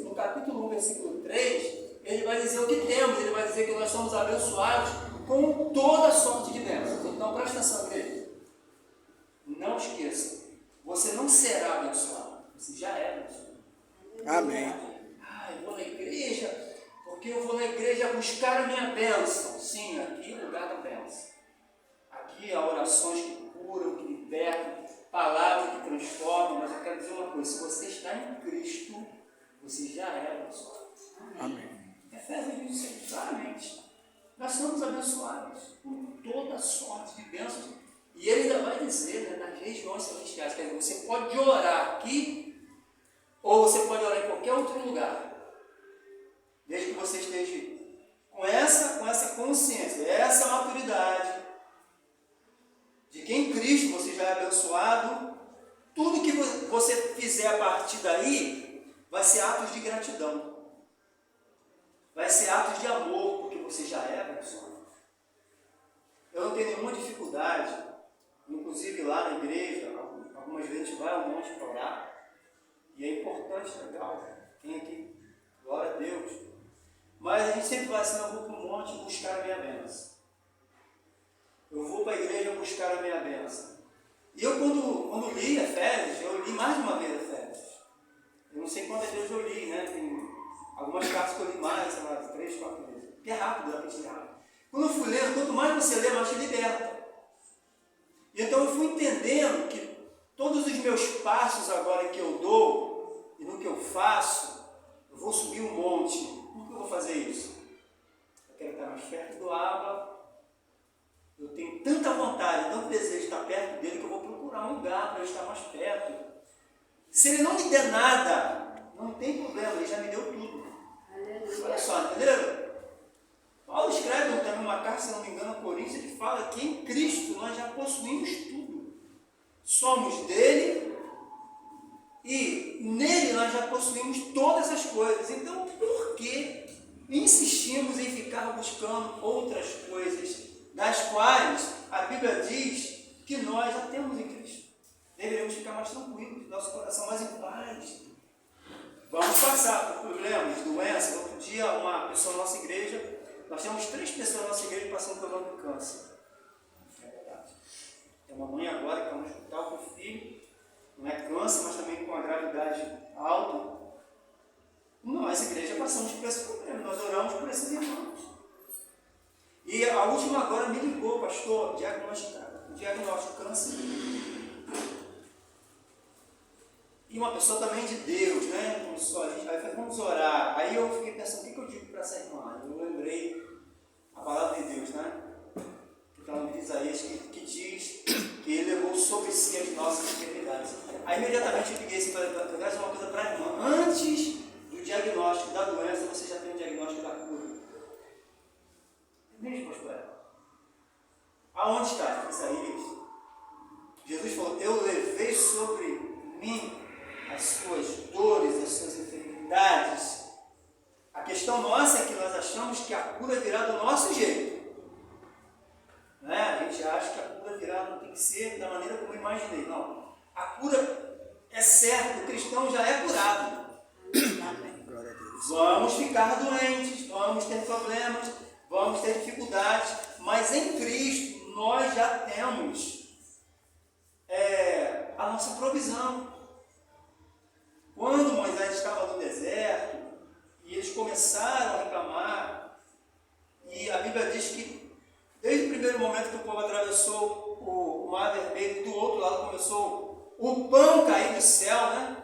no capítulo 1, versículo 3, ele vai dizer o que temos, ele vai dizer que nós somos abençoados com toda sorte de bênçãos. Então presta atenção, igreja. Não esqueça, você não será abençoado, você já é abençoado. Amém. Eu vou na igreja, porque eu vou na igreja buscar a minha bênção. Sim, aqui é o lugar da bênção. Aqui há orações que curam, que libertam, palavras que transformam, mas eu quero dizer uma coisa, se você está em Cristo, você já é abençoado. Amém. Efésios diz isso claramente. Nós somos abençoados por toda sorte de bênçãos. E ele ainda vai dizer, né, nas regiões celestiais, quer dizer, você pode orar aqui, ou você pode orar em qualquer outro lugar, desde que você esteja com essa consciência, essa maturidade, de que em Cristo você já é abençoado. Tudo que você fizer a partir daí, vai ser atos de gratidão, vai ser atos de amor, porque você já é abençoado. Eu não tenho nenhuma dificuldade, inclusive lá na igreja, algumas vezes a gente vai ao monte para orar, e é importante, legal, tem aqui, glória a Deus, mas a gente sempre vai assim, eu vou para o monte buscar a minha bênção, eu vou para a igreja buscar a minha bênção. E eu quando li Efésios, eu li mais de uma vez Efésios, eu não sei quantas vezes eu li, né? Tem algumas cartas que eu li mais, sei lá, 3, 4 vezes, porque é rápido, dá para te ler rápido. Quando eu fui lendo, quanto mais você lê, mais te liberta. E então eu fui entendendo que todos os meus passos agora que eu dou, e no que eu faço, eu vou subir um monte. Por que eu vou fazer isso? Eu quero estar mais perto do Abba, eu tenho tanta vontade, tanto desejo de estar perto dele, que eu vou procurar um lugar para eu estar mais perto. Se ele não me der nada, não tem problema, ele já me deu tudo. Olha só, entenderam? Paulo escreve também uma carta, se não me engano, a Coríntios, que fala que em Cristo nós já possuímos tudo. Somos dele e nele nós já possuímos todas as coisas. Então, por que insistimos em ficar buscando outras coisas, das quais a Bíblia diz que nós já temos em Cristo? Deveríamos ficar mais tranquilos, nosso coração mais em paz. Vamos passar por problemas, doenças. Outro dia, uma pessoa na nossa igreja, nós temos 3 pessoas na nossa igreja passando por problema de câncer. É verdade. Tem uma mãe agora que está no hospital com o filho, não é câncer, mas também com a gravidade alta. Nós, igreja, passamos por esse problema, nós oramos por esses irmãos. E a última agora me ligou, pastor, diagnóstico câncer. E uma pessoa também de Deus, né? Começou ali, aí falei, vamos orar. Aí eu fiquei pensando, o que eu digo para essa irmã? Eu lembrei a palavra de Deus, né? Que está no livro de Isaías, que diz que ele levou sobre si as nossas enfermidades. Aí imediatamente eu liguei assim, falei, eu quero dizer uma coisa para a irmã. Antes do diagnóstico da doença, você já tem o diagnóstico da cura. É mesmo, pastor? Aonde está Isaías? Jesus falou, eu levei sobre mim as suas dores, as suas enfermidades. A questão nossa é que nós achamos que a cura virá do nosso jeito. Né? A gente acha que a cura virá, não tem que ser da maneira como eu imaginei. Não. A cura é certa, o cristão já é curado. Glória a Deus. Vamos ficar doentes, vamos ter problemas, vamos ter dificuldades, mas em Cristo nós já temos a nossa provisão. Quando Moisés estava no deserto e eles começaram a reclamar, e a Bíblia diz que desde o primeiro momento que o povo atravessou o Mar Vermelho, do outro lado começou o pão cair do céu, né?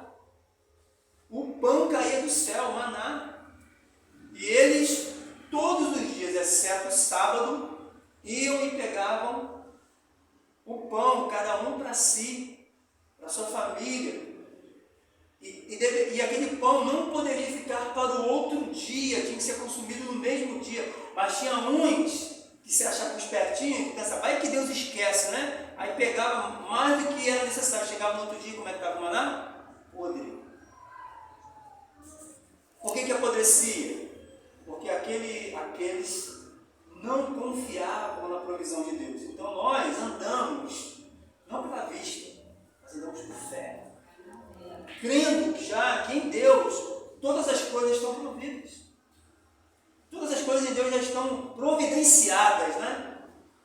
O pão caía do céu, o maná. E eles, todos os dias, exceto o sábado, iam e pegavam o pão, cada um para si, para sua família. E aquele pão não poderia ficar para o outro dia, tinha que ser consumido no mesmo dia. Mas tinha uns que se achavam espertinhos, que pensavam, vai que Deus esquece, né? Aí pegava mais do que era necessário. Chegava no outro dia, como é que estava o maná? Podre. Por que apodrecia? Porque aqueles não confiavam na provisão de Deus. Então nós andamos, não pela vista, mas andamos por fé. Crendo já que em Deus todas negligenciadas, né?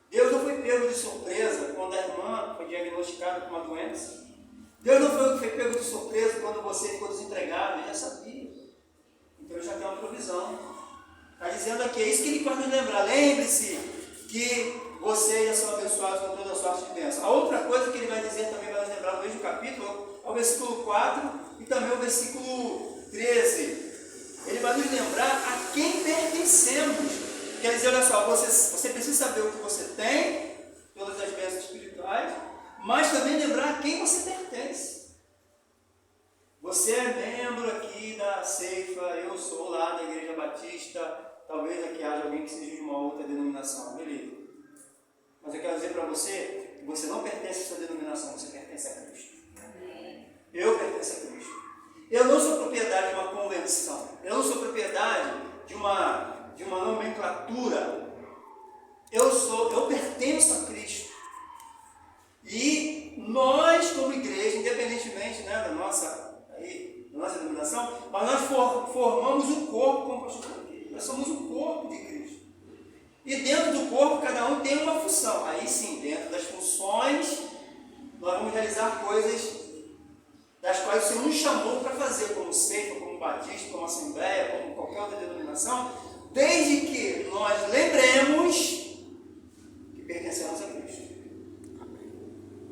Deus não foi pego de surpresa quando a irmã foi diagnosticada com uma doença. Deus não foi pego de surpresa quando você ficou desempregado, ele já sabia. Então ele já tem uma provisão. Está dizendo aqui, é isso que ele pode nos lembrar. Lembre-se que vocês são abençoados com toda a sorte de bênção. A outra coisa que ele vai dizer também, vai nos lembrar no mesmo capítulo, é o versículo 4 e também o versículo 13. Ele vai nos lembrar a quem pertencemos. Quer dizer, olha só, você precisa saber o que você tem, todas as bênçãos espirituais, mas também lembrar a quem você pertence. Você é membro aqui da Ceifa, eu sou lá da Igreja Batista, talvez aqui haja alguém que seja de uma outra denominação, beleza. Mas eu quero dizer para você que você não pertence a essa denominação, você pertence a Cristo. Eu pertenço a Cristo. Eu não sou propriedade de uma convenção, eu não sou propriedade de uma nomenclatura. Eu pertenço a Cristo. E nós, como igreja, independentemente, né, da nossa denominação, mas nós formamos o corpo, como o pastor falou aqui. Nós somos o corpo de Cristo. E dentro do corpo, cada um tem uma função. Aí sim, dentro das funções, nós vamos realizar coisas das quais o Senhor nos chamou para fazer, como Ceifa, como Batista, como Assembleia, como qualquer outra denominação, desde que nós lembremos que pertencemos a Cristo.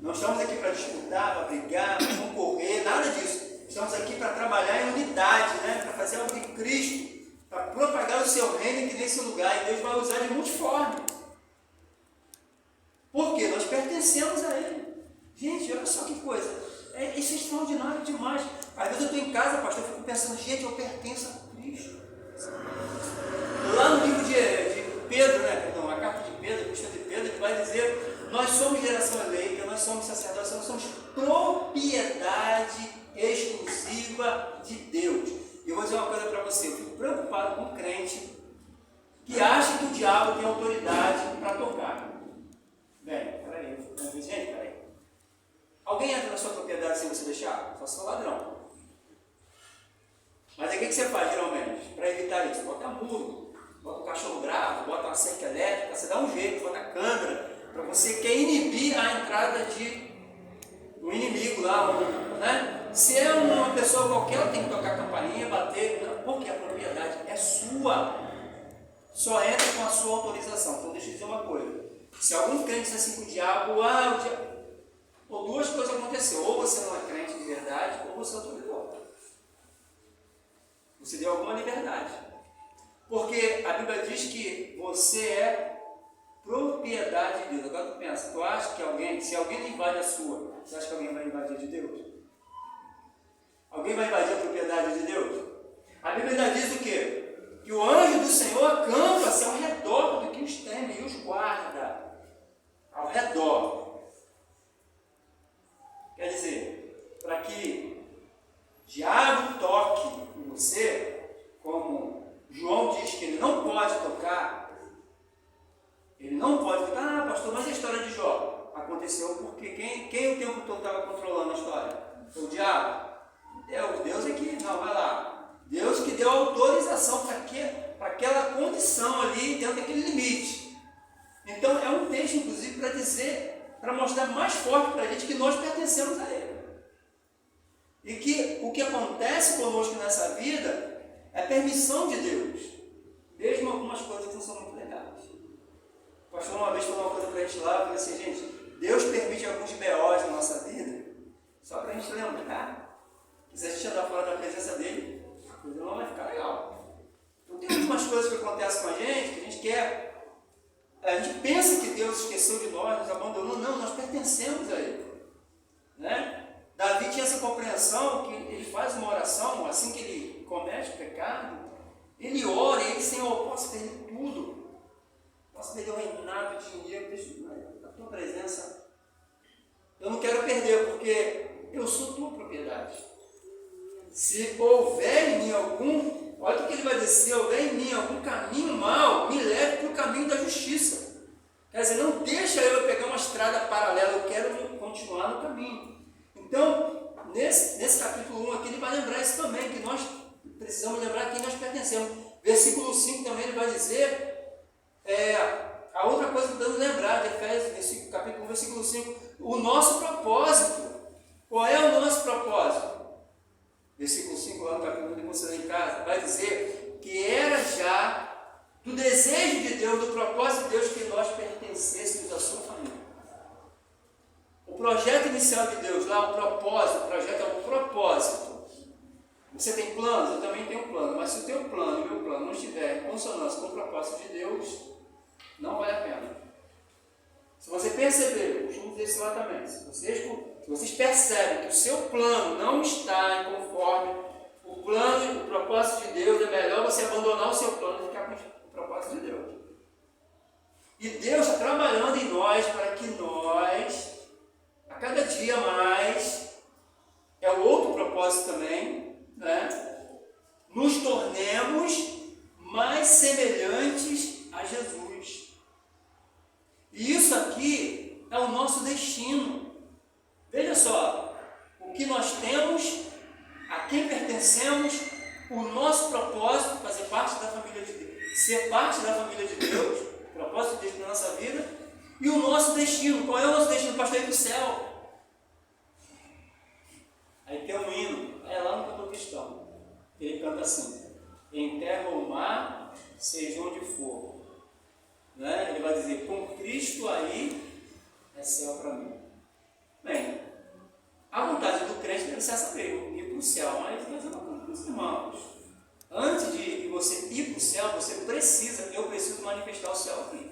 Não estamos aqui para disputar, para brigar, para concorrer, nada disso. Estamos aqui para trabalhar em unidade, né? Para fazer algo de Cristo, para propagar o seu reino aqui nesse lugar, e Deus vai usar de multiforme. Por quê? Nós pertencemos a Ele. Gente, olha só que coisa. Isso é extraordinário demais. Às vezes eu estou em casa, pastor, eu fico pensando, gente, eu pertenço a Cristo. Lá no livro de Pedro, né? Perdão, a carta de Pedro, a epístola de Pedro, ele vai dizer, nós somos geração eleita, nós somos sacerdotes, nós somos propriedade exclusiva de Deus. E eu vou dizer uma coisa para você, eu fico preocupado com um crente que acha que o diabo tem autoridade para tocar. Bem, peraí, gente, peraí. Alguém entra na sua propriedade sem você deixar? Só se for ladrão. Mas aí o que você faz geralmente? Para evitar isso? Bota muro, bota um cachorro bravo, bota uma cerca elétrica, você dá um jeito, bota câmera, para você quer inibir a entrada de um inimigo lá, né? Se é uma pessoa qualquer, ela tem que tocar a campainha, bater, porque a propriedade é sua. Só entra com a sua autorização. Então deixa eu dizer uma coisa. Se algum crente diz assim com o diabo, ou duas coisas aconteceram, ou você não é crente de verdade, ou você autorizou. Você deu alguma liberdade. Porque a Bíblia diz que você é propriedade de Deus. Agora tu pensa, tu acha que se alguém invade a sua, você acha que alguém vai invadir a de Deus? Alguém vai invadir a propriedade de Deus? A Bíblia diz o quê? Que o anjo do Senhor acampa-se ao redor do que os teme e os guarda. Ao redor. Quer dizer, para que diabo toque em você, como João diz que ele não pode tocar, pastor, mas a história de Jó aconteceu porque quem o tempo todo estava controlando a história? Foi o diabo? Deus é que, não, vai lá. Deus que deu autorização para aquela condição ali, dentro daquele limite. Então é um texto, inclusive, para dizer, para mostrar mais forte para a gente que nós pertencemos a Ele. E que o que acontece conosco nessa vida é permissão de Deus. Mesmo algumas coisas que não são muito legais. O pastor uma vez falou uma coisa para a gente lá, eu falei assim, gente, Deus permite alguns B.O.s na nossa vida, só para a gente lembrar que se a gente andar fora da presença dele, a coisa não vai ficar legal. Então tem algumas coisas que acontecem com a gente, que a gente quer, a gente pensa que Deus esqueceu de nós, nos abandonou, não, nós pertencemos a Ele. Né? Davi tinha essa compreensão que ele faz uma oração, assim que ele comete o pecado, ele ora e ele, Senhor, eu posso perder tudo. Posso perder o reinado, o dinheiro, a tua presença. Eu não quero perder, porque eu sou tua propriedade. Se houver em mim algum, olha o que ele vai dizer, se houver em mim algum caminho mau, me leve para o caminho da justiça. Quer dizer, não deixa eu pegar uma estrada paralela, eu quero continuar no caminho. Então, nesse capítulo 1 aqui, ele vai lembrar isso também, que nós precisamos lembrar a quem nós pertencemos. Versículo 5 também ele vai dizer A outra coisa que podemos lembrar de Efésios, capítulo 1, versículo 5, o nosso propósito. Qual é o nosso propósito? Versículo 5, lá no capítulo 1, depois você lá em casa, vai dizer que era já do desejo de Deus, do propósito de Deus, que nós pertencêssemos à sua família. O projeto inicial de Deus, lá o propósito, o projeto é um propósito. Você tem planos? Eu também tenho plano, mas se o teu plano e o meu plano não estiver em consonância com o propósito de Deus, não vale a pena. Se você perceber, eu costumo dizer isso lá também, se vocês percebem que o seu plano não está em conforme o plano e o propósito de Deus, é melhor você abandonar o seu plano e ficar com o propósito de Deus. E Deus está trabalhando em nós para que nós, a cada dia mais, é o outro propósito também, né? Nos tornemos mais semelhantes a Jesus. E isso aqui é o nosso destino. Veja só, o que nós temos, a quem pertencemos, o nosso propósito, fazer parte da família de Deus, ser parte da família de Deus, o propósito de Deus para a nossa vida, e o nosso destino. Qual é o nosso destino? Pastor, ir para o céu. Aí tem um hino, é lá no cantor cristão, ele canta assim: em terra ou mar, seja onde for, né? Ele vai dizer, com Cristo aí é céu para mim. Bem, a vontade do crente deve ser essa mesmo, ir para o céu, mas fazer uma coisa para os irmãos. Antes de você ir para o céu, eu preciso manifestar o céu aqui.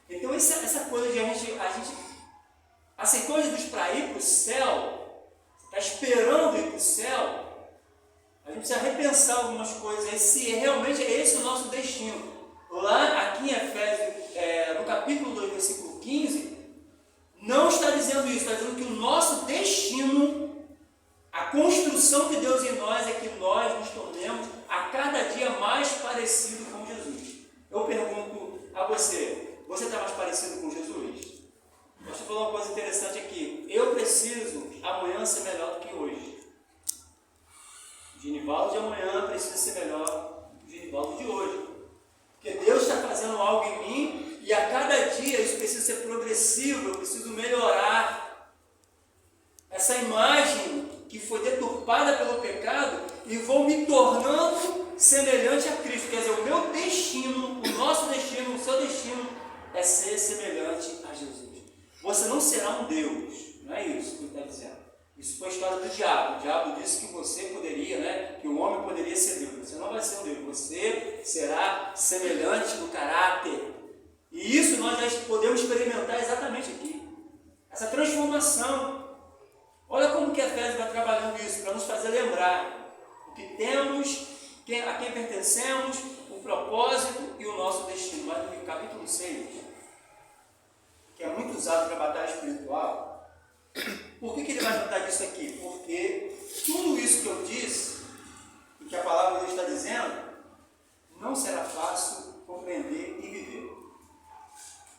Então essa coisa de a gente aceitou Jesus para ir para o céu, está esperando ir para o céu, a gente precisa repensar algumas coisas aí, se realmente é esse o nosso destino. Lá, aqui em Efésios, no capítulo 2, versículo 15, não está dizendo isso, está dizendo que o nosso destino, a construção de Deus em nós, é que nós nos tornemos a cada dia mais parecido com Jesus. Eu pergunto a você está mais parecido com Jesus? Deixa eu falar uma coisa interessante aqui. Eu preciso amanhã ser melhor do que hoje. O Genivaldo de amanhã precisa ser melhor do que o Genivaldo de hoje. Porque Deus está fazendo algo em mim e a cada dia isso precisa ser progressivo, eu preciso melhorar. Essa imagem que foi deturpada pelo pecado e vou me tornando semelhante a Cristo. Quer dizer, o meu destino, o nosso destino, o seu destino é ser semelhante a Jesus. Você não será um Deus, não é isso que ele está dizendo. Isso foi a história do diabo. O diabo disse que você poderia, né, que o homem poderia ser Deus. Você não vai ser um Deus, você será semelhante no caráter. E isso nós já podemos experimentar exatamente aqui. Essa transformação. Olha como que Efésios vai trabalhando isso, para nos fazer lembrar o que temos, a quem pertencemos, o propósito e o nosso destino. Mas no capítulo 6, que é muito usado para a batalha espiritual, por que ele vai tratar disso aqui? Porque tudo isso que eu disse, e que a palavra de Deus está dizendo, não será fácil compreender e viver.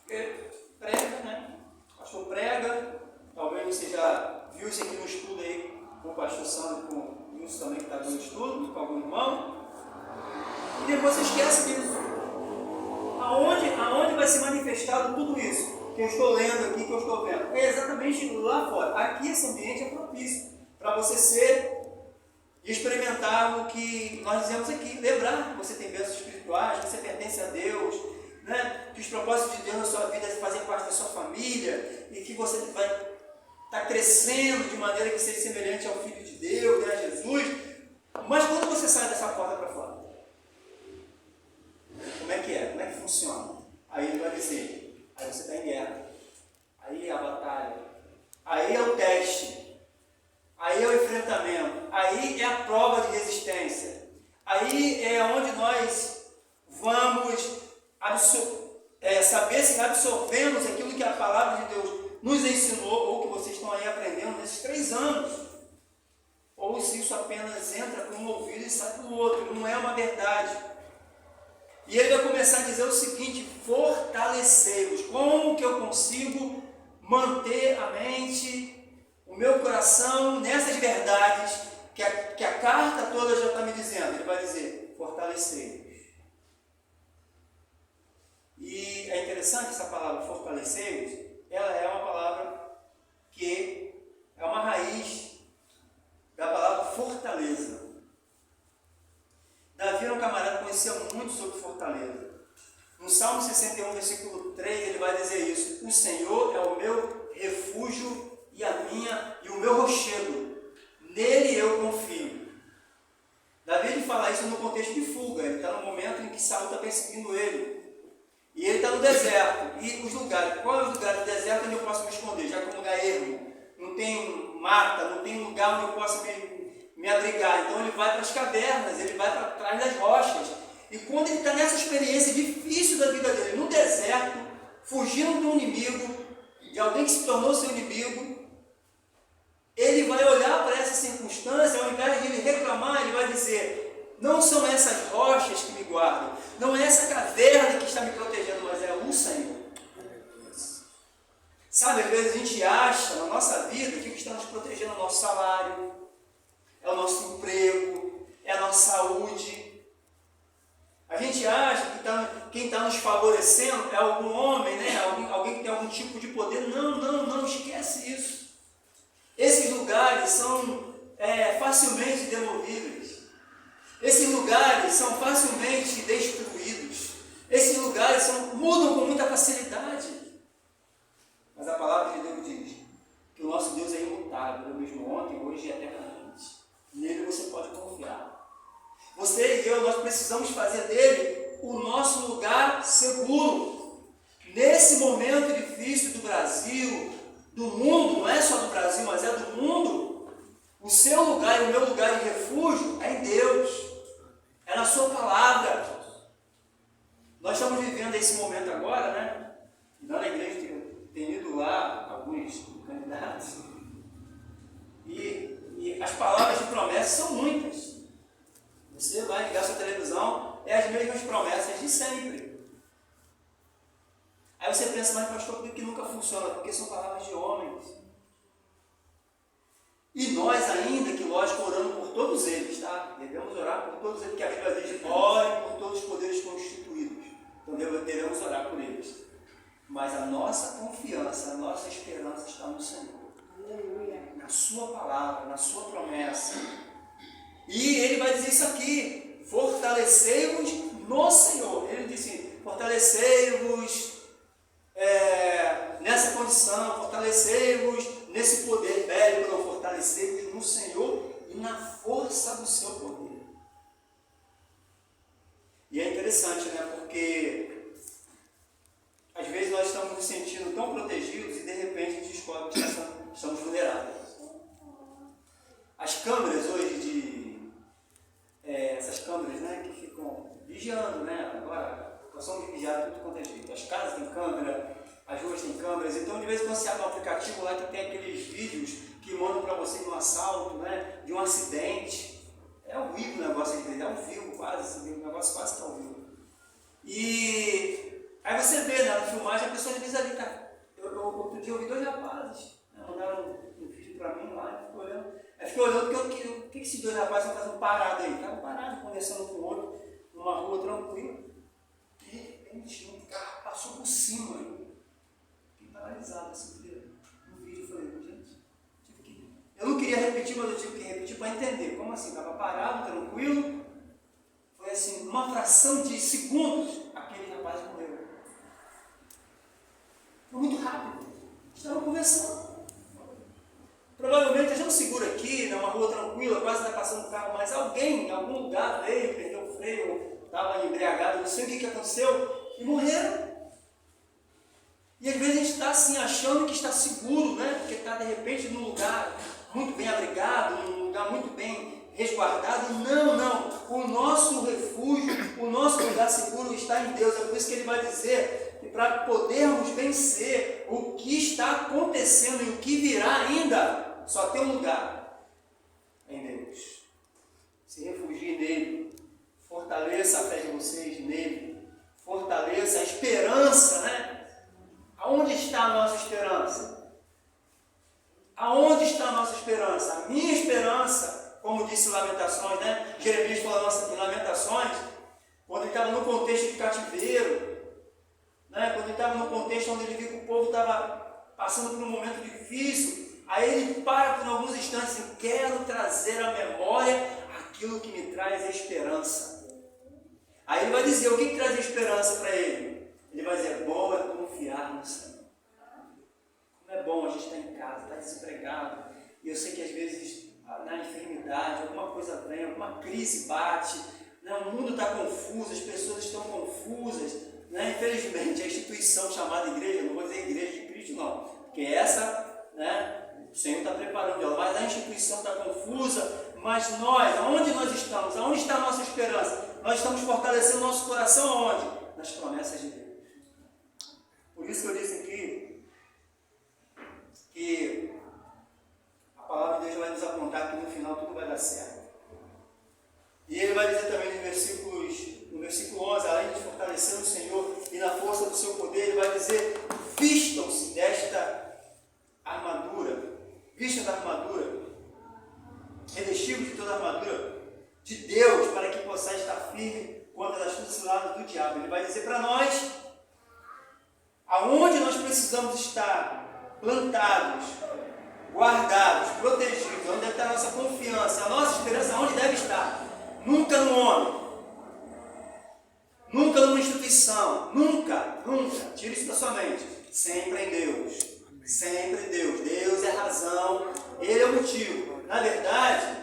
Porque prega, né? O pastor prega, talvez você já viu isso aqui no estudo aí, com o pastor Sandro, com o Wilson também que está dando estudo, com algum irmão, e depois você esquece disso. Aonde vai ser manifestado tudo isso que eu estou lendo aqui, que eu estou vendo? É exatamente lá fora. Aqui esse ambiente é propício para você ser e experimentar o que nós dizemos aqui. Lembrar que você tem bênçãos espirituais, que você pertence a Deus, né? Que os propósitos de Deus na sua vida é fazer parte da sua família e que você vai estar crescendo de maneira que seja semelhante ao Filho de Deus, né, a Jesus. Mas quando você sai dessa porta para fora, como é que é? Como é que funciona? Aí ele vai dizer, aí você está em guerra, aí é a batalha, aí é o teste, aí é o enfrentamento, aí é a prova de resistência, aí é onde nós vamos saber se absorvemos aquilo que a palavra de Deus nos ensinou, ou que vocês estão aí aprendendo nesses 3 anos, ou se isso apenas entra por um ouvido e sai pelo outro, não é uma verdade. E ele vai começar a dizer o seguinte: fortalecei-vos. Como que eu consigo manter a mente, o meu coração nessas verdades que a carta toda já está me dizendo? Ele vai dizer: fortalecei-vos. E é interessante essa palavra fortalecei-vos, ela é uma palavra que é uma raiz da palavra fortaleza. Davi era um camarada que conhecia muito sobre fortaleza. No Salmo 61, versículo 3, ele vai dizer isso: o Senhor é o meu refúgio e o meu rochedo, nele eu confio. Davi ele fala isso no contexto de fuga, ele está no momento em que Saul está perseguindo ele. E ele está no deserto. E os lugares, qual é o lugar do deserto onde eu posso me esconder? Já que é um lugar ermo, não tem mata, não tem lugar onde eu possa me abrigar. Então ele vai para as cavernas, ele vai para trás das rochas. E quando ele está nessa experiência difícil da vida dele, no deserto, fugindo de um inimigo, de alguém que se tornou seu inimigo, ele vai olhar para essa circunstância, ao invés de ele reclamar, ele vai dizer: não são essas rochas que me guardam, não é essa caverna que está me protegendo, mas é o Senhor. Sabe, às vezes a gente acha na nossa vida que o que está nos protegendo é o nosso salário, é o nosso emprego, é a nossa saúde. A gente acha que quem está nos favorecendo é algum homem, né? Alguém que tem algum tipo de poder. Não, esquece isso. Esses lugares são facilmente demovíveis. Esses lugares são facilmente destruídos. Esses lugares mudam com muita facilidade. Mas a palavra de Deus diz que o nosso Deus é imutável, o mesmo ontem, hoje e eternamente. Nele você pode confiar. Você e eu, nós precisamos fazer dele o nosso lugar seguro. Nesse momento difícil do Brasil, do mundo, não é só do Brasil, mas é do mundo, o seu lugar e o meu lugar de refúgio é em Deus, é na sua palavra. Nós estamos vivendo esse momento agora, né? Lá na igreja tem ido lá alguns candidatos, e as palavras de promessa são muitas. Você vai ligar sua televisão, é as mesmas promessas de sempre. Aí você pensa: mas pastor, por que nunca funciona? Porque são palavras de homens. E nós ainda, que lógico, orando por todos eles, tá? Devemos orar por todos eles, porque a Bíblia diz: ore por todos os poderes constituídos. Então devemos orar por eles. Mas a nossa confiança, a nossa esperança está no Senhor. Aleluia. Na sua palavra, na sua promessa. E ele vai dizer isso aqui: fortalecei-vos no Senhor. Ele disse: fortalecei-vos nessa condição, fortalecei-vos nesse poder velho, não, fortalecei-vos no Senhor e na força do seu poder. E é interessante, né? Porque às vezes nós estamos nos sentindo tão protegidos e de repente a gente descobre que estamos vulneráveis. As câmeras hoje essas câmeras, né, que ficam vigiando, né? Agora nós somos vigiados de tudo quanto é jeito. As casas têm câmera, as ruas têm câmeras. Então de vez em quando você abre um aplicativo lá que tem aqueles vídeos que mandam para você de um assalto, né, de um acidente. É ao vivo o negócio, é ao vivo quase, o negócio quase que é ao vivo. E aí você vê, né, na filmagem, a pessoa diz ali: cara, outro dia eu vi 2 rapazes, né, mandaram um vídeo para mim lá, e fico olhando. Aí fiquei olhando o que esses 2 rapazes estão fazendo parado aí. Estavam parados, conversando com o outro, numa rua tranquila. De repente, um carro passou por cima. Fiquei paralisado assim, no vídeo. Eu falei: gente, eu não queria repetir, mas eu tive que repetir para entender. Como assim? Estava parado, tranquilo. Foi assim, numa fração de segundos, aquele rapaz morreu. Foi muito rápido. Estavam conversando. Provavelmente a gente segura aqui, numa rua tranquila, quase está passando um carro, mas alguém em algum lugar veio, perdeu o freio, estava embriagado, não sei o que aconteceu, e morreram. E às vezes a gente está assim, achando que está seguro, né? Porque está de repente num lugar muito bem abrigado, num lugar muito bem resguardado. Não. O nosso refúgio, o nosso lugar seguro está em Deus. É por isso que ele vai dizer que para podermos vencer o que está acontecendo e o que virá ainda, só tem um lugar: em Deus. Se refugie nele, fortaleça a fé de vocês nele, fortaleça a esperança, né? Aonde está a nossa esperança? Aonde está a nossa esperança? A minha esperança, como disse Lamentações, né? Jeremias falou em Lamentações, quando ele estava no contexto de cativeiro, quando ele viu que o povo estava passando por um momento difícil, aí ele para por alguns instantes e quero trazer à memória aquilo que me traz esperança. Aí ele vai dizer, o que traz esperança para ele? Ele vai dizer, bom é confiar no Senhor. Como é bom a gente estar em casa, estar desempregado. E eu sei que às vezes na enfermidade, alguma coisa vem, alguma crise bate, né? O mundo está confuso, as pessoas estão confusas. Né? Infelizmente, a instituição chamada igreja, não vou dizer igreja de Cristo não, porque essa, né, o Senhor está preparando ela, mas a instituição está confusa, mas nós, aonde nós estamos? Aonde está a nossa esperança? Nós estamos fortalecendo nosso coração aonde? Nas promessas de Deus. Por isso que eu disse aqui que a palavra de Deus vai nos apontar que no final tudo vai dar certo. E ele vai dizer também no versículo 11, além de fortalecer o Senhor e na força do seu poder, ele vai dizer, vistam-se desta armadura, vista da armadura, revestidos de toda a armadura de Deus, para que possais estar firme contra as astúcias ciladas do diabo. Ele vai dizer para nós, aonde nós precisamos estar plantados, guardados, protegidos, onde deve estar a nossa confiança, a nossa esperança, onde deve estar? Nunca no homem, nunca numa instituição, nunca, tire isso da sua mente, sempre em Deus, sempre em Deus. Deus é a razão, Ele é o motivo. Na verdade,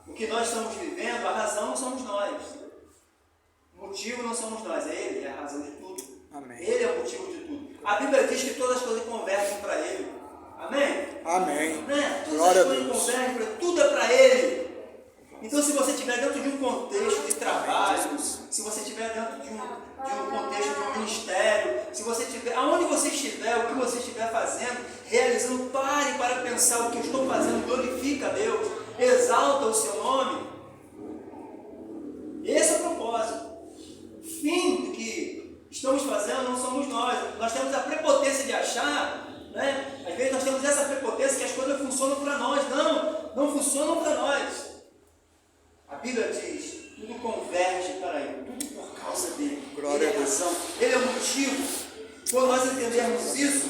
o que nós estamos vivendo, a razão não somos nós, o motivo não somos nós, é Ele, é a razão de tudo. Amém. Ele é o motivo de tudo. A Bíblia diz que todas as coisas convergem para Ele. Amém? Amém. Né? Todas Glória as a coisas Deus. convergem para tudo é para Ele. Então, se você estiver dentro de um contexto de trabalho, se você estiver dentro de um contexto de um ministério, se você estiver, aonde você estiver, o que você estiver fazendo, realizando, pare para pensar o que eu estou fazendo, glorifica a Deus, exalta o seu nome. Esse é o propósito. O fim do que estamos fazendo não somos nós. Nós temos a prepotência de achar, né? Às vezes nós temos essa prepotência que as coisas funcionam para nós. Não funcionam para nós. A Bíblia diz, tudo converge para Ele, tudo por causa dEle. Glória Ele é a razão, Ele é o motivo. Quando nós entendermos isso,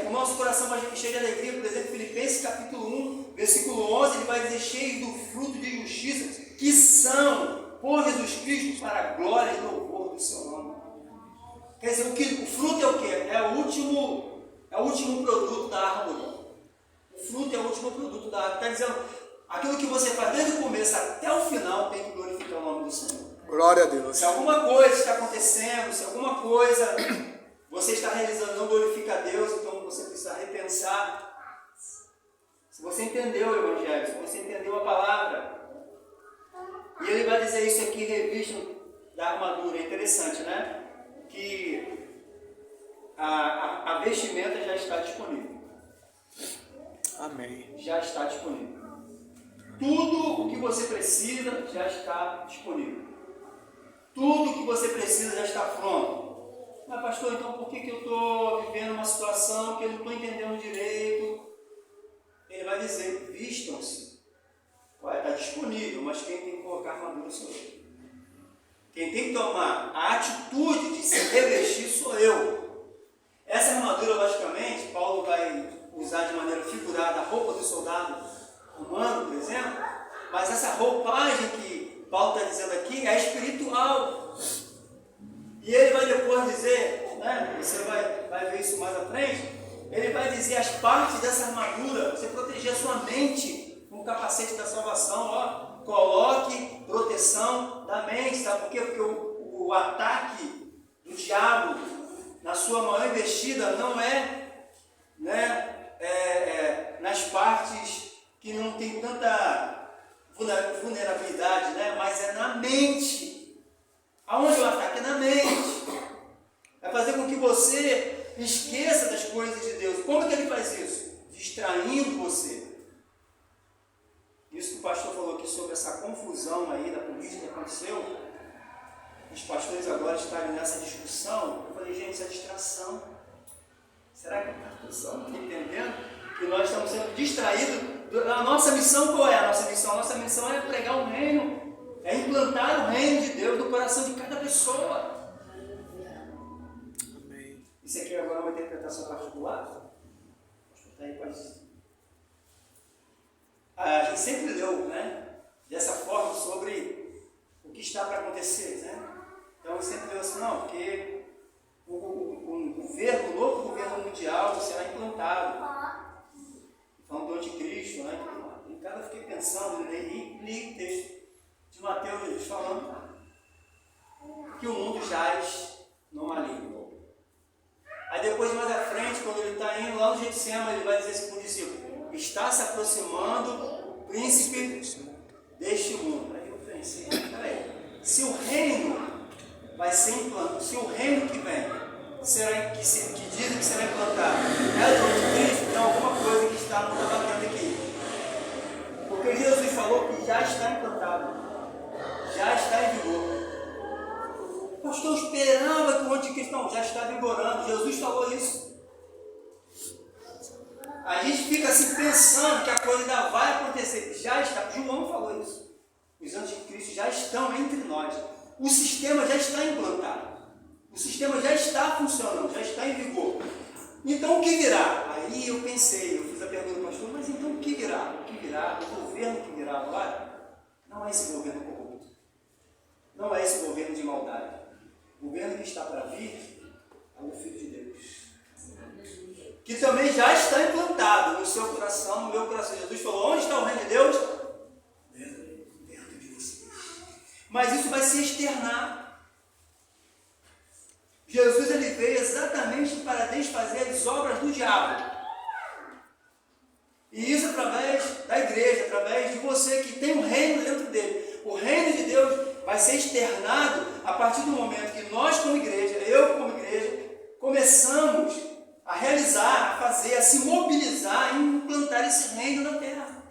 o nosso coração vai encher de alegria. Por exemplo, Filipenses capítulo 1, versículo 11, ele vai dizer, cheio do fruto de justiça, que são, por Jesus Cristo, para a glória e louvor do seu nome. Quer dizer, o fruto é o quê? É o último produto da árvore. O fruto é o último produto da árvore. Está dizendo, aquilo que você faz desde o começo até o final tem que glorificar o nome do Senhor. Glória a Deus. Se alguma coisa está acontecendo, se alguma coisa você está realizando não glorifica a Deus, então você precisa repensar. Se você entendeu o Evangelho, se você entendeu a palavra. E ele vai dizer isso aqui, revistam da armadura. É interessante, né? Que a vestimenta já está disponível. Amém. Já está disponível. Tudo o que você precisa já está disponível. Tudo o que você precisa já está pronto. Mas pastor, então por que eu estou vivendo uma situação que eu não estou entendendo direito? Ele vai dizer, vistam-se. Está disponível, mas quem tem que colocar a armadura sou eu. Quem tem que tomar a atitude de se revestir sou eu. Essa armadura, logicamente, Paulo vai usar de maneira figurada a roupa do soldado romano, por exemplo, mas essa roupagem que Paulo está dizendo aqui é espiritual. E ele vai depois dizer, né, você vai ver isso mais à frente, ele vai dizer as partes dessa armadura, você proteger a sua mente com o capacete da salvação, ó, coloque proteção da mente, sabe por quê? Porque o ataque do diabo na sua maior investida não é, né, nas partes que não tem tanta vulnerabilidade, né, mas é na mente. Aonde o ataque é na mente. Vai fazer com que você esqueça das coisas de Deus. Como é que ele faz isso? Distraindo você. Isso que o pastor falou aqui sobre essa confusão aí da política que aconteceu. Os pastores agora estarem nessa discussão. Eu falei, gente, isso é distração. Será que estão entendendo? Que nós estamos sendo distraídos. A nossa missão qual é? A nossa missão é pregar o reino. É implantar o reino de Deus no coração de cada pessoa. Isso aqui agora é uma interpretação particular. Está aí, pode dizer. A gente sempre leu, né, dessa forma sobre o que está para acontecer, né? Então, sempre leu assim, não, porque o novo governo mundial será implantado. Falando do anticristo, né? E cada fiquei pensando, li o texto de Mateus, Jesus falando que o mundo jaz no maligno. Aí depois, mais à frente, quando ele está indo lá no Getsema, ele vai dizer assim para o discípulo: está se aproximando o príncipe deste mundo. Aí eu pensei, peraí, se o reino vai ser implantado, se o reino que vem, que dizem que será implantado, é do anticristo, tem alguma coisa que está no tratamento aqui. Porque Jesus falou que já está implantado, já está em vigor. Pastor, eu esperava que o anticristo não, já está vigorando. Jesus falou isso. A gente fica assim pensando que a coisa ainda vai acontecer. Já está. João falou isso. Os anticristos já estão entre nós. O sistema já está implantado. O sistema já está funcionando, já está em vigor. Então o que virá? Aí eu pensei, eu fiz a pergunta ao pastor, mas então o que virá? O que virá? O governo que virá agora não é esse governo corrupto. Não é esse governo de maldade. O governo que está para vir é o Filho de Deus, que também já está implantado no seu coração, no meu coração. Jesus falou: onde está o reino de Deus? Dentro de vocês. Mas isso vai se externar. Jesus ele veio exatamente para desfazer as obras do diabo. E isso através da igreja, através de você que tem um reino dentro dele. O reino de Deus vai ser externado a partir do momento que nós como igreja, eu como igreja, começamos a realizar, a fazer, a se mobilizar em implantar esse reino na terra.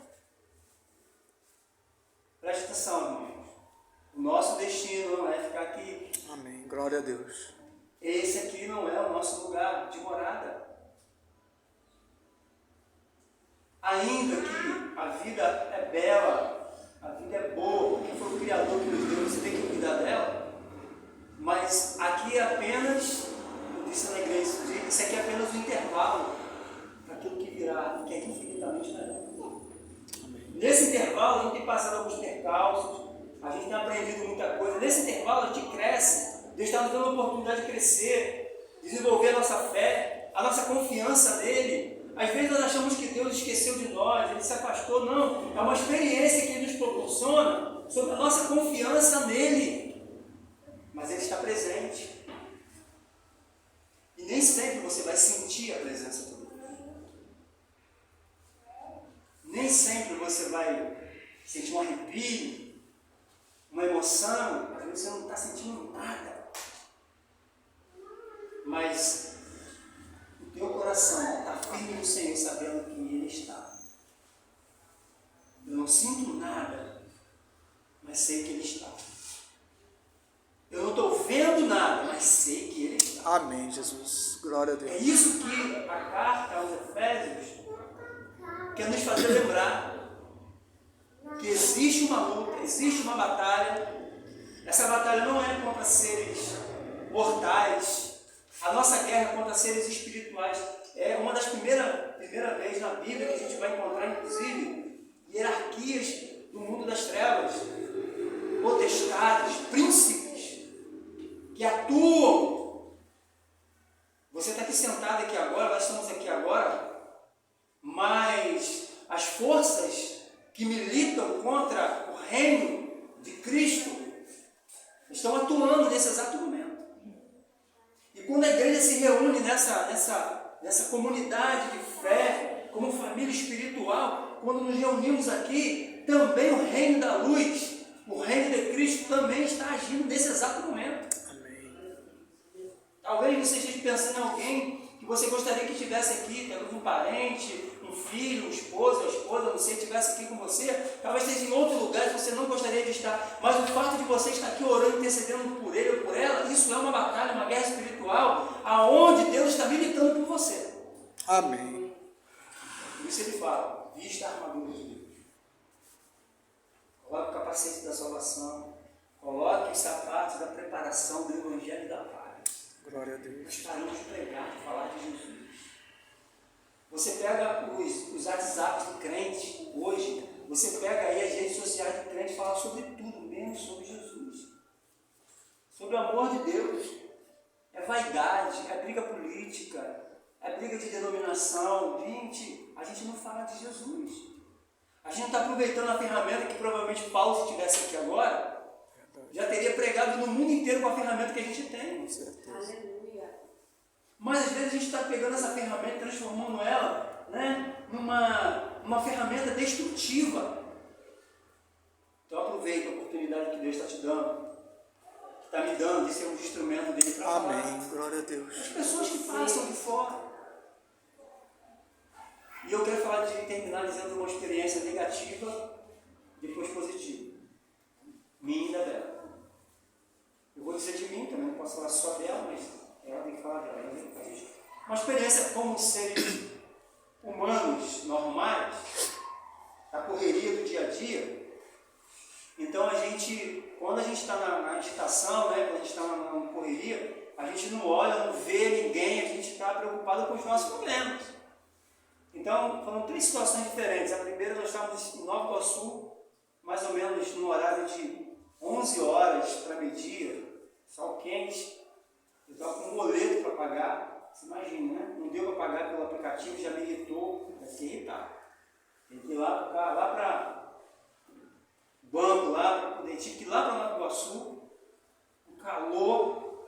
Preste atenção, irmãos. O nosso destino não é ficar aqui. Amém. Glória a Deus. Esse aqui não é o nosso lugar de morada. Ainda que a vida é bela, a vida é boa, porque foi o Criador que nos deu, você tem que cuidar dela. Mas aqui é apenas, eu disse na igreja esse dia, isso aqui é apenas um intervalo para aquilo que virá, que é infinitamente melhor. Nesse intervalo a gente tem passado alguns percalços, a gente tem aprendido muita coisa. Nesse intervalo a gente cresce, Deus está nos dando a oportunidade de crescer, desenvolver a nossa fé, a nossa confiança nele. Às vezes nós achamos que Deus esqueceu de nós, Ele se afastou. Não, é uma experiência que Ele nos proporciona sobre a nossa confiança nele. Mas Ele está presente. E nem sempre você vai sentir a presença de Deus. Nem sempre você vai sentir um arrepio, uma emoção. Às vezes você não está sentindo nada. Mas o teu coração está firme no Senhor, sabendo que Ele está. Eu não sinto nada, mas sei que Ele está. Eu não estou vendo nada, mas sei que Ele está. Amém, Jesus. Glória a Deus. É isso que a carta aos Efésios quer nos fazer lembrar. Que existe uma luta, existe uma batalha. Essa batalha não é contra seres mortais. A nossa guerra contra seres espirituais é uma das primeiras vezes na Bíblia que a gente vai encontrar, inclusive, hierarquias do mundo das trevas, potestades, príncipes, que atuam. Você está aqui sentado aqui agora, nós estamos aqui agora, mas as forças que militam contra o reino de Cristo estão atuando nesse exato momento. E quando a igreja se reúne nessa comunidade de fé, como família espiritual, quando nos reunimos aqui, também o reino da luz, o reino de Cristo também está agindo nesse exato momento. Amém. Talvez você esteja pensando em alguém que você gostaria que estivesse aqui, talvez um parente, um filho, um esposo, uma esposa, não sei, estivesse aqui com você, talvez esteja em outro lugar que você não gostaria de estar, mas o fato de você estar aqui orando, intercedendo por ele ou por ela, isso é uma batalha, uma guerra espiritual, aonde Deus está militando por você. Amém. Por isso ele fala: vista a armadura de Deus, coloque o capacete da salvação, coloque os sapatos da preparação do Evangelho da paz. Glória a Nós Deus. paramos de pregar, de falar de Jesus. Você pega os WhatsApps do crente hoje, você pega aí as redes sociais do crente e fala sobre tudo, menos sobre Jesus. Sobre o amor de Deus. É vaidade, é briga política, é briga de denominação. Gente, a gente não fala de Jesus. A gente não está aproveitando a ferramenta que provavelmente Paulo, se estivesse aqui agora, já teria pregado no mundo inteiro com a ferramenta que a gente tem. Com certeza. Aleluia. Mas às vezes a gente está pegando essa ferramenta e transformando ela, né, numa ferramenta destrutiva. Então aproveita a oportunidade que Deus está te dando, que está me dando de ser um instrumento dele para falar. Amém. Glória a Deus. As pessoas que passam de fora. E eu quero falar de terminar dizendo uma experiência negativa, depois positiva. Minha e da Bela. Eu vou dizer de mim também, não posso falar só dela, mas ela tem que falar dela. Uma experiência como seres humanos normais, a correria do dia a dia. Então quando a gente está na agitação, né, quando a gente está na correria, a gente não olha, não vê ninguém, a gente está preocupado com os nossos problemas. Então, foram 3 situações diferentes. A primeira, nós estávamos em Nova Iguaçu, mais ou menos no horário de 11 horas para meio-dia, sol quente. Eu estava com um boleto para pagar, você imagina, né? Não deu para pagar pelo aplicativo, já me irritou, vai se irritar. Tem que ir lá para o banco, tive que ir lá para Nova Iguaçu, um calor.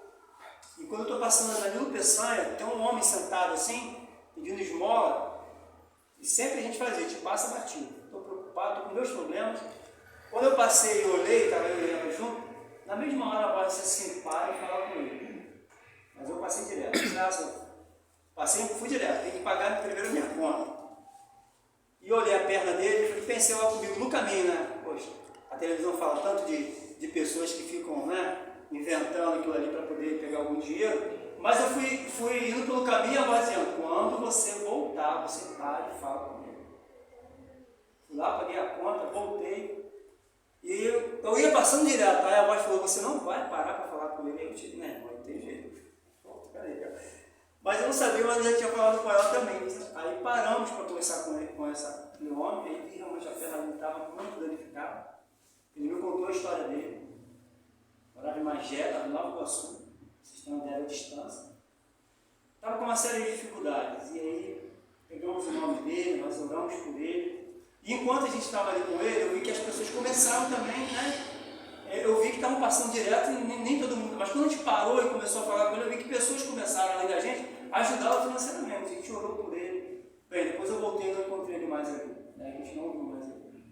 E quando eu estou passando na Danilo Peçanha, tem um homem sentado assim, pedindo esmola. E sempre a gente fazia, a gente passa batido. Estou preocupado, estou com meus problemas. Quando eu passei e olhei, estava eu e ela junto, na mesma hora a voz disse assim, para e fala com ele. Mas eu passei direto. Fui direto, tem que pagar primeiro minha conta. E olhei a perna dele e pensei lá comigo no caminho, né? Poxa, a televisão fala tanto de pessoas que ficam, né, inventando aquilo ali para poder pegar algum dinheiro. Mas eu fui indo pelo caminho e a voz dizendo, quando você voltar, você para e fala comigo. Fui lá, paguei a conta, voltei. E eu ia passando direto, aí a voz falou, você não vai parar para falar com ele. Aí eu tive, né, não tem jeito. Mas eu não sabia, mas eu já tinha falado com ela também. Aí paramos para conversar com ele, com esse homem, aí realmente a perna dele estava muito danificada. Ele me contou a história dele. Morava em Magé, estava em Nova Iguaçu. Vocês têm uma ideia da distância. Estava com uma série de dificuldades. E aí, pegamos o nome dele, nós oramos por ele. E enquanto a gente estava ali com ele, eu vi que as pessoas começaram também, né? Eu vi que estavam passando direto, e nem todo mundo. Mas quando a gente parou e começou a falar com ele, eu vi que pessoas começaram, além da gente, a ajudá-lo financeiramente. A gente orou por ele. Bem, depois eu voltei e não encontrei ele mais ali. Né? A gente não viu mais ele.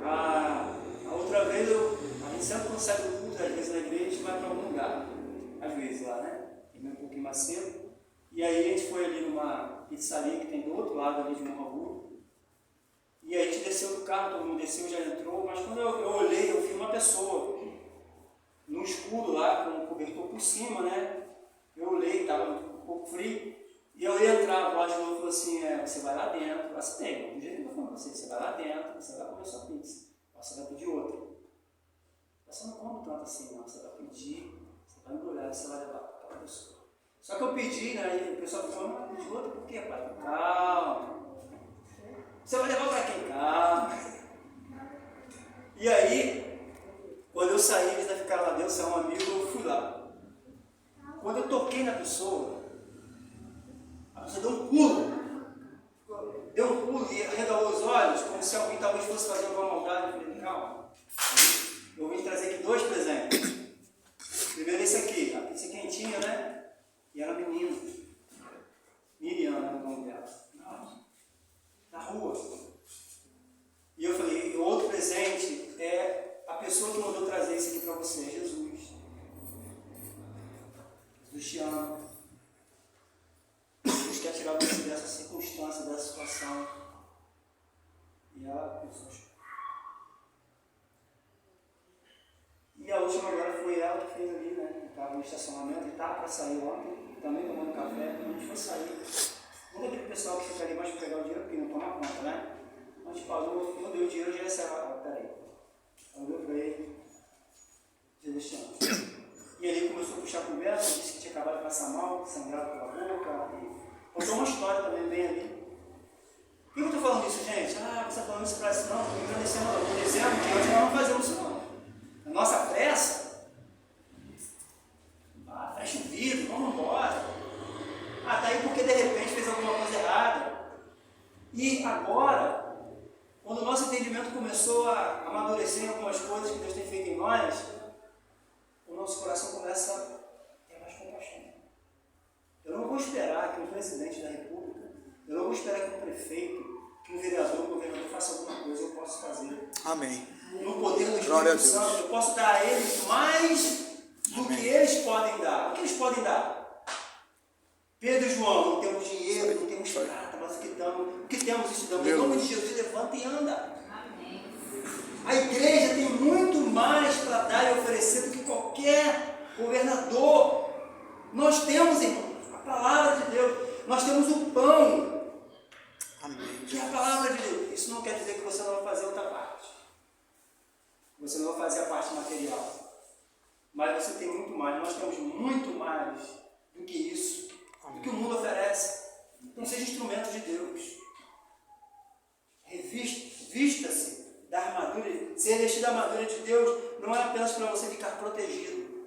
A outra vez, a gente sempre consegue o culto, às vezes na igreja, a gente vai para algum lugar. Às vezes lá, né? Tem um pouquinho mais cedo. E aí a gente foi ali numa pizzaria que tem do outro lado ali de uma rua. E aí a gente desceu do carro, todo mundo desceu, já entrou. Mas quando eu olhei, eu vi uma pessoa no escuro lá, com um cobertor por cima, né? Eu olhei, estava um pouco frio. E eu ia entrar, a voz de novo falou assim, você vai lá dentro. Assim, do jeito que eu falei para você vai lá dentro, você vai comer sua pizza. Você vai pedir outra. Você não come tanto assim, não. Você vai pedir, você vai embrulhar, você vai levar para aquela pessoa. Só que eu pedi, né? E o pessoal falou, não, pedi outra por quê, pai? Calma. Você vai levar para quem? Calma. E aí, quando eu saí, eles ficaram lá dentro, saiu um amigo, eu fui lá. Quando eu toquei na pessoa, a pessoa deu um pulo. Deu um pulo e arregalou os olhos, como se alguém talvez fosse fazer alguma maldade. Eu falei, calma. Eu vim trazer aqui 2 presentes. Primeiro esse aqui, a pizza quentinha, né? E era menina. Miriam era o nome dela. Na rua. E eu falei, o outro presente é a pessoa que mandou trazer isso aqui para você, Jesus. Jesus te ama. Jesus quer tirar você dessa circunstância, dessa situação. E ela começou a chorar. E a última agora foi ela que fez ali, né? Estava no estacionamento e estava para sair ontem, também tomando café, quando a gente foi sair. Não aquele pessoal que fica ali mais para pegar o dinheiro, porque não toma conta, né? A gente pagou, não deu o dinheiro, já recebeu. Peraí. Ela deu para ele, Jesus te ama. E ele começou a puxar a conversa, disse que tinha também bem ali. Por que eu estou falando isso, gente? Você está falando isso para isso não, estou engrandecendo, não. Estou dizendo que hoje nós não fazemos isso não. A nossa pressa, fecha o vidro, vamos embora. Tá aí porque de repente fez alguma coisa errada. E agora, quando o nosso entendimento começou a amadurecer em algumas coisas que Deus tem feito em nós, o nosso coração começa a ter mais compaixão. Eu não vou esperar que um presidente da República, eu não vou esperar que um prefeito, que um vereador, um governador faça alguma coisa, eu posso fazer. Amém. No poder do Espírito Santo, eu posso dar a eles mais do que eles podem dar. O que eles podem dar? Pedro e João, não temos dinheiro, não temos prata, mas o que temos estudamos. Em nome de Jesus, levanta e anda. Amém. A igreja tem muito mais para dar e oferecer do que qualquer governador. Nós temos, irmãos, a palavra de Deus. Nós temos o pão, que é a palavra de Deus. Isso não quer dizer que você não vai fazer outra parte. Você não vai fazer a parte material. Mas você tem muito mais. Nós temos muito mais do que isso. Do que o mundo oferece. Então seja instrumento de Deus. Vista-se da armadura. Ser vestido da armadura de Deus não é apenas para você ficar protegido,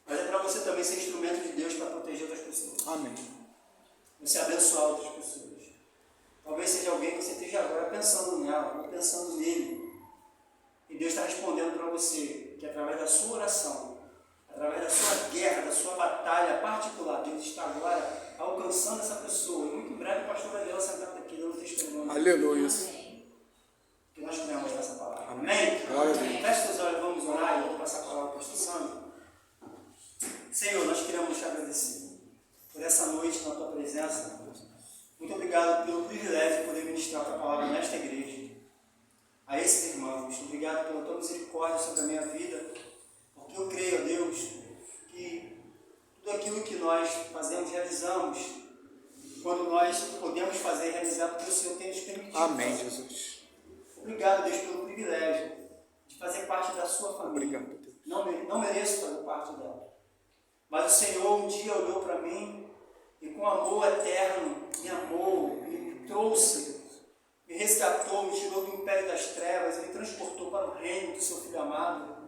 mas é para você também ser instrumento de Deus para proteger outras pessoas. Amém. Você abençoar outras pessoas. Talvez seja alguém que você esteja agora pensando nela, ou pensando nele. E Deus está respondendo para você que através da sua oração, através da sua guerra, da sua batalha particular, Deus está agora alcançando essa pessoa. E muito em breve o pastor vai ver ela sentada aqui, dando testemunho. Aleluia. Que nós podemos essa palavra. Amém? Feche seus olhos, vamos orar e eu vou passar a palavra para o pastor Sandro. Senhor, nós queremos te agradecer por essa noite na tua presença. Muito obrigado pelo privilégio de poder ministrar a tua palavra nesta igreja. A esses irmãos, obrigado pela tua misericórdia sobre a minha vida. Porque eu creio, ó Deus, que tudo aquilo que nós fazemos, realizamos, quando nós podemos fazer e realizar, porque o Senhor tem nos permitido. Amém, Jesus. Obrigado, Deus, pelo privilégio de fazer parte da sua família. Obrigado, Deus. Não mereço fazer parte dela. Mas o Senhor um dia olhou para mim e com amor eterno me amou, me trouxe, me resgatou, me tirou do império das trevas e me transportou para o reino do seu Filho amado.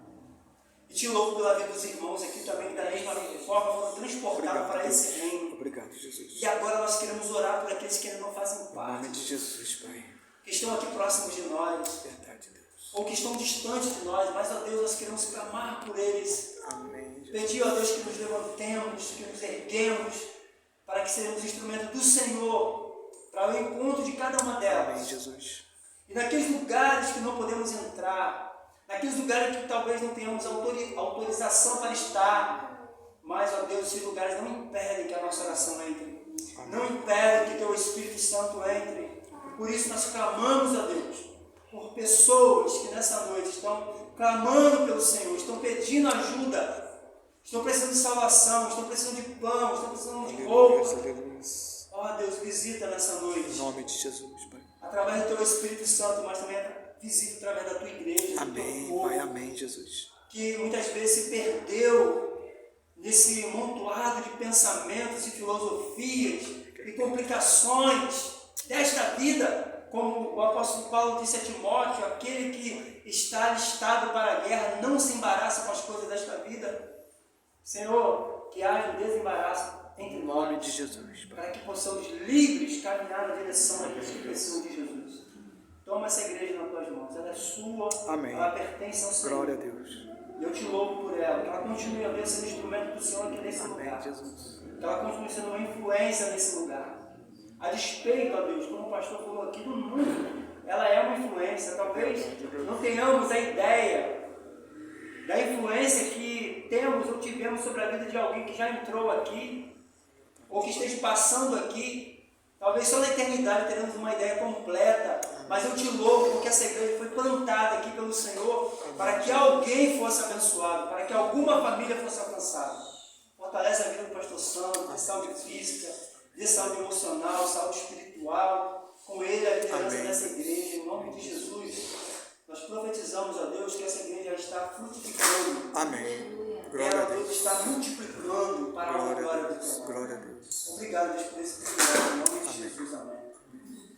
E te louvo pela vida dos irmãos aqui também, que da mesma forma foram transportados para esse reino. Obrigado, Jesus. E agora nós queremos orar por aqueles que ainda não fazem Em parte. nome de Jesus, Pai. Que estão aqui próximos de nós. Verdade, Deus. Ou que estão distantes de nós, mas, ó Deus, nós queremos clamar por eles. Amém. Pedir, ó Deus, que nos levantemos, que nos erguemos, para que sejamos instrumentos do Senhor, para o encontro de cada uma delas. Amém, Jesus. E naqueles lugares que não podemos entrar, naqueles lugares que talvez não tenhamos autorização para estar, mas, ó Deus, esses lugares não impedem que a nossa oração entre. Amém. Não impedem que teu Espírito Santo entre. Por isso nós clamamos, ó Deus, por pessoas que nessa noite estão clamando pelo Senhor, estão pedindo ajuda, estão precisando de salvação, estão precisando de pão, estão precisando de roupa. Ó Deus, visita nessa noite. Em nome de Jesus, Pai. Através do teu Espírito Santo, mas também visita através da tua igreja. Amém, povo, Pai. Amém, Jesus. Que muitas vezes se perdeu nesse amontoado de pensamentos e filosofias e complicações desta vida. Como o apóstolo Paulo disse a Timóteo, aquele que está alistado para a guerra não se embaraça com as coisas desta vida. Senhor, que haja desembaraço entre nós. Em nome de Jesus, Pai. Para que possamos livres caminhar na direção daqueles que precisam de Jesus. Toma essa igreja nas tuas mãos. Ela é sua. Amém. Ela pertence ao Senhor. Glória a Deus. Eu te louvo por ela. Que ela continue a ser instrumento do Senhor aqui nesse Amém, lugar. Jesus. Que ela continue sendo uma influência nesse lugar. A despeito, ó Deus, como o pastor falou aqui, do mundo, ela é uma influência. Talvez não tenhamos a ideia da influência que temos ou tivemos sobre a vida de alguém que já entrou aqui, ou que esteja passando aqui. Talvez só na eternidade teremos uma ideia completa, mas eu te louvo porque essa igreja foi plantada aqui pelo Senhor para que alguém fosse abençoado, para que alguma família fosse alcançada. Fortalece a vida do pastor Sandro, dê saúde física, dê saúde emocional, saúde espiritual, com ele a liderança dessa igreja, em nome de Jesus. Nós profetizamos a Deus que essa igreja já está frutificando. Amém. Glória a Deus. Está multiplicando para a glória de Deus. Glória a Deus. Obrigado, Deus, por esse privilégio. Jesus, amém.